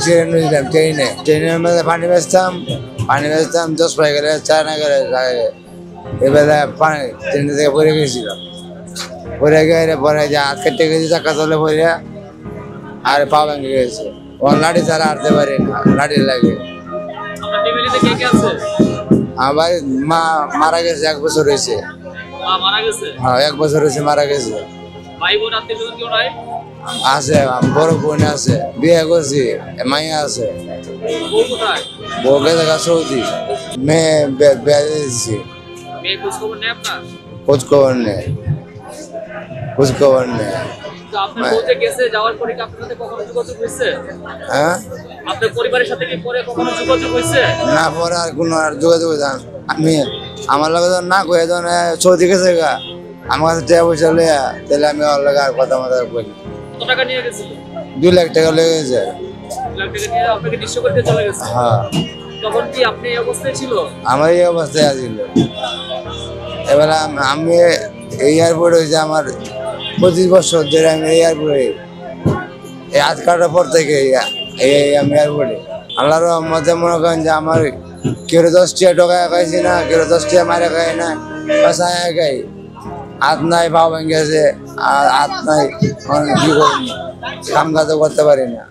Accident হয়েছিলাম ট্রেনের মধ্যে পানি বেচতাম 10 পাই গেলে 4 না গেলে এবারে পানি ট্রেন থেকে পড়ে গেছিল পড়ে গেলে পরে যে হাত কেটে গেছি চাকা তলে পড়ে আর পা ভেঙে গেছে ও লাঠি ছাড়া হাঁটতে পারি না লাঠি লাগে আপনার ফ্যামিলিতে কে কে আছে? আমার মা মারা গেছে 1 বছর হয়েছে। মা মারা গেছে? হ্যাঁ 1 বছর হয়েছে মারা গেছে। ভাই বোন আত্মীয় স্বজন কেউ নাই? আছে বড় বোন আছে বিয়ে করছি মাইয়া আছে। বউ কোথায়? বউ গেছে সৌদি মেয়ে বিয়ে দিয়েছি। মেয়ে খোঁজ খবর নেই আপনার? খোঁজখবর নেই খোঁজখবর নেই। তো আপনার বউ যে গেছে যাওয়ার পরে কি আপনার সাথে কখনো যোগাযোগ হয়েছে? হ্যাঁ আপনার পরিবারের সাথে কি পরে কখনো যোগাযোগ হয়েছে? না পরে আর কোনো আর যোগাযোগ হইতাম আমি আমার লগে যখন না কয়ে তখন সৌদি গেছে গা আমার কাছে টাকা পয়সা লইয়া তাহলে আমি ওর লগে আর কথা মাথা বলি। কত টাকা নিয়ে গেছিল? 2 লাখ টাকা লেগে গেছে। 2 লাখ টাকা নিয়ে আপনাকে নিঃস্ব করতে চলে গেছে? হ্যাঁ তখন কি আপনি এই অবস্থায় ছিল? আমার এই অবস্থায় আছিল। এবার আমি এই এয়ারপোর্ট হয়েছে আমার 25 বছর ধরে আমি এই এয়ারপোর্টে এই হাত কাটার পর থেকে আমি এয়ারপোর্টে আল্লাহর রহমতে মনে করেন যে আমার কেউ 10 টাকা টোকা খাইছি না কেউ 10 টাকা মারে খাই না বাসায় খাই হাত নাই পা ভেঙে গেছে আর হাত নাই কি করি কাম কাজ করতে পারি না।